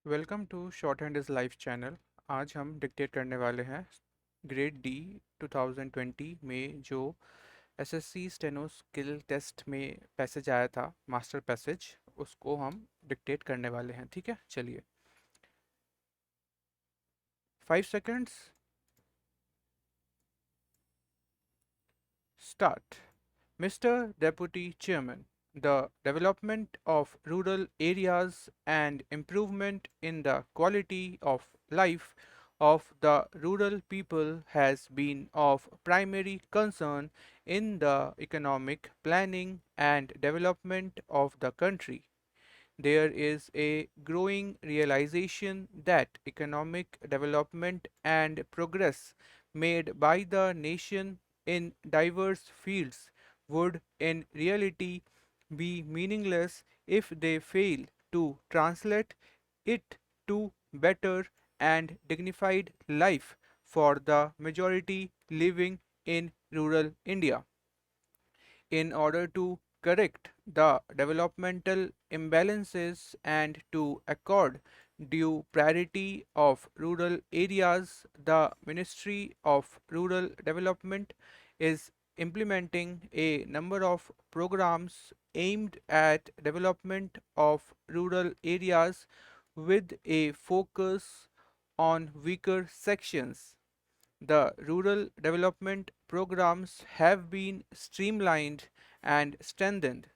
Welcome to shorthand is life channel. आज हम dictate करने वाले हैं ग्रेड डी 2020 में जो एसएससी स्टेनो स्किल टेस्ट में पैसेज आया था, मास्टर पैसेज, उसको हम डिक्टेट करने वाले हैं। ठीक है, चलिए। 5 seconds, start. Mr. Deputy Chairman, the development of rural areas and improvement in the quality of life of the rural people has been of primary concern in the economic planning and development of the country. There is a growing realization that economic development and progress made by the nation in diverse fields would in reality be meaningless if they fail to translate it to better and dignified life for the majority living in rural India. In order to correct the developmental imbalances and to accord due priority of rural areas, the Ministry of Rural Development is implementing a number of programs aimed at development of rural areas with a focus on weaker sections. The rural development programs have been streamlined and strengthened.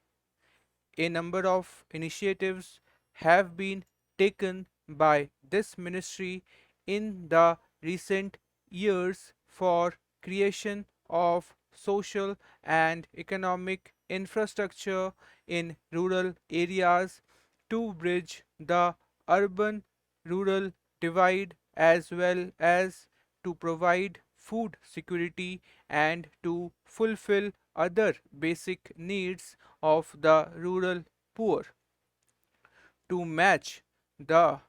A number of initiatives have been taken by this ministry in the recent years for creation of social and economic infrastructure in rural areas to bridge the urban rural divide as well as to provide food security and to fulfill other basic needs of the rural poor. To match the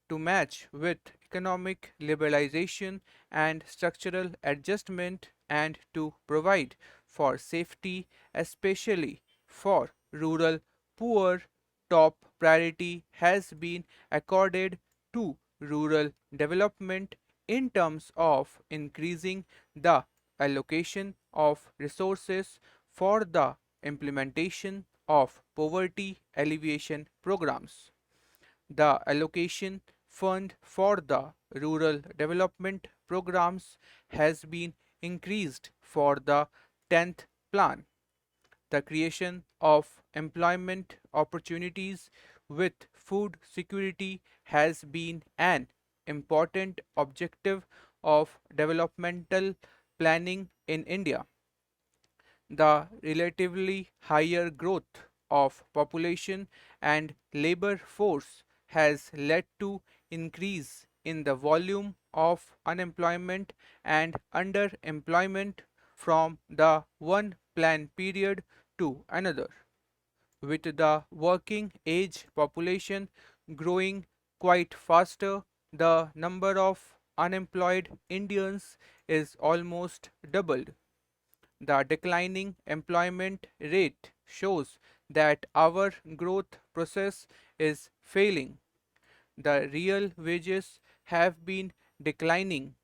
to match with economic liberalization and structural adjustment and to provide for safety, especially for rural poor, top priority has been accorded to rural development in terms of increasing the allocation of resources for the implementation of poverty alleviation programs. The allocation fund for the rural development programs has been increased for the 10th plan. The creation of employment opportunities with food security has been an important objective of developmental planning in India. The relatively higher growth of population and labor force has led to increase in the volume of unemployment and underemployment from the one plan period to another. With the working age population growing quite faster, the number of unemployed Indians is almost doubled. The declining employment rate shows that our growth process is failing. The real wages have been declining.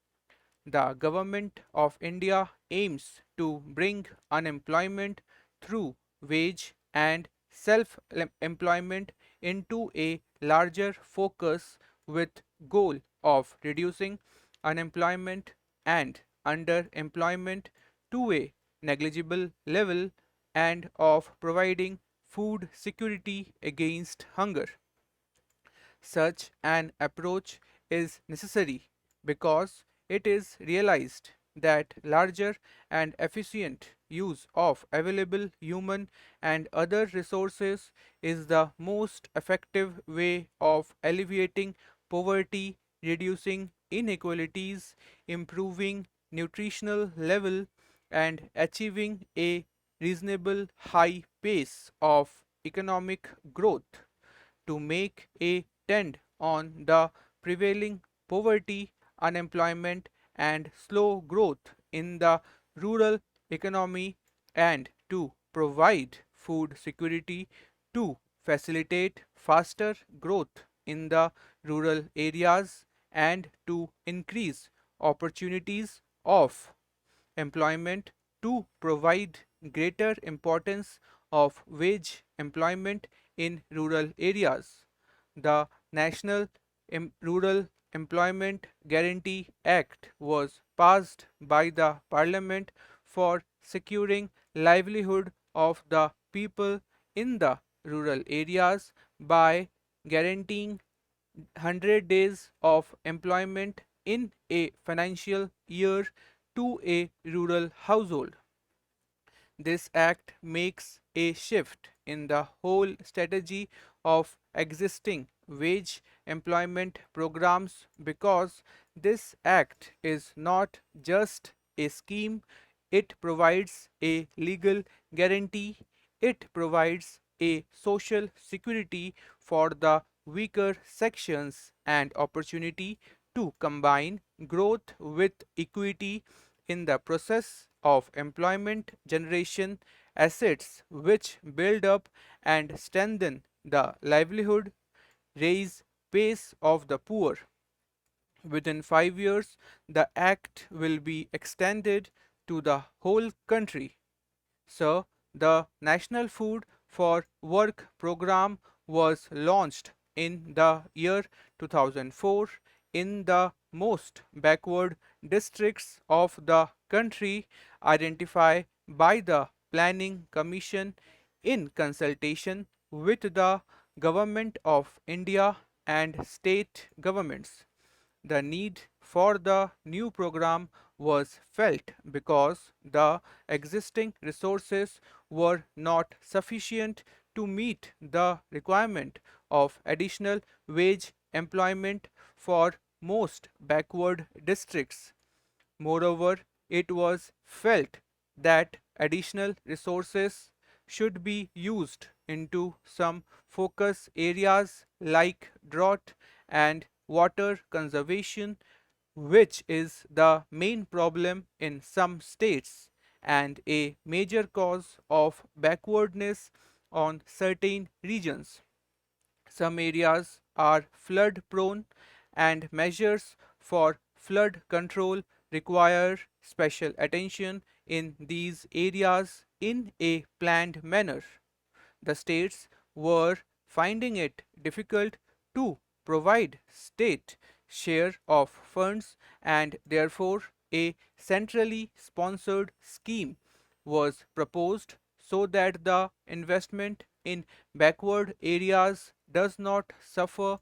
The government of India aims to bring unemployment through wage and self-employment into a larger focus with goal of reducing unemployment and underemployment to a negligible level and of providing food security against hunger. Such an approach is necessary because it is realized that larger and efficient use of available human and other resources is the most effective way of alleviating poverty, reducing inequalities, improving nutritional level, and achieving a reasonable high pace of economic growth. To make a dent on the prevailing poverty, unemployment, and slow growth in the rural economy, and to provide food security to facilitate faster growth in the rural areas and to increase opportunities of employment, to provide greater importance of wage employment in rural areas. The National Rural Employment Guarantee Act was passed by the Parliament for securing livelihood of the people in the rural areas by guaranteeing 100 days of employment in a financial year to a rural household. This act makes a shift in the whole strategy of existing wage employment programs because this act is not just a scheme, it provides a legal guarantee, it provides a social security for the weaker sections and opportunity to combine growth with equity in the process of employment generation, assets which build up and strengthen the livelihood, raise pace of the poor. Within 5 years, the act will be extended to the whole country. So, the National Food for Work program was launched in the year 2004 in the most backward districts of the country identified by the Planning Commission in consultation with the Government of India and state governments. The need for the new program was felt because the existing resources were not sufficient to meet the requirement of additional wage employment for most backward districts. Moreover, it was felt that additional resources should be used into some focus areas like drought and water conservation, which is the main problem in some states and a major cause of backwardness on certain regions. Some areas are flood prone, and measures for flood control require special attention in these areas in a planned manner. The states were finding it difficult to provide state share of funds, and therefore a centrally sponsored scheme was proposed so that the investment in backward areas does not suffer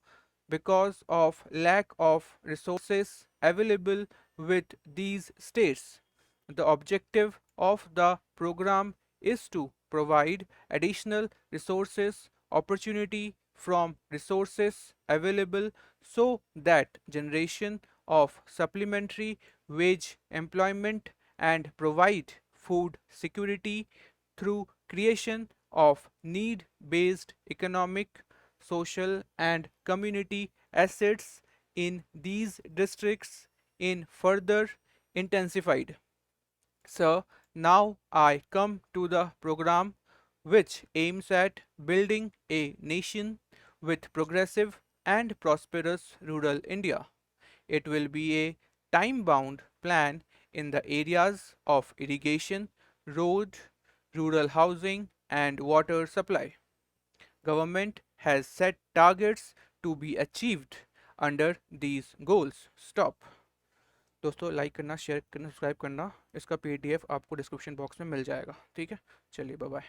because of lack of resources available with these states. The objective of the program is to provide additional resources opportunity from resources available so that generation of supplementary wage employment and provide food security through creation of need based economic, social and community assets in these districts in further intensified. So now I come to the program which aims at building a nation with progressive and prosperous rural India. It will be a time bound plan in the areas of irrigation, road, rural housing and water supply. Government has set targets to be achieved under these goals. Stop. दोस्तों like करना share करना subscribe करना इसका PDF आपको description box में मिल जाएगा ठीक है चलिए बाय बाय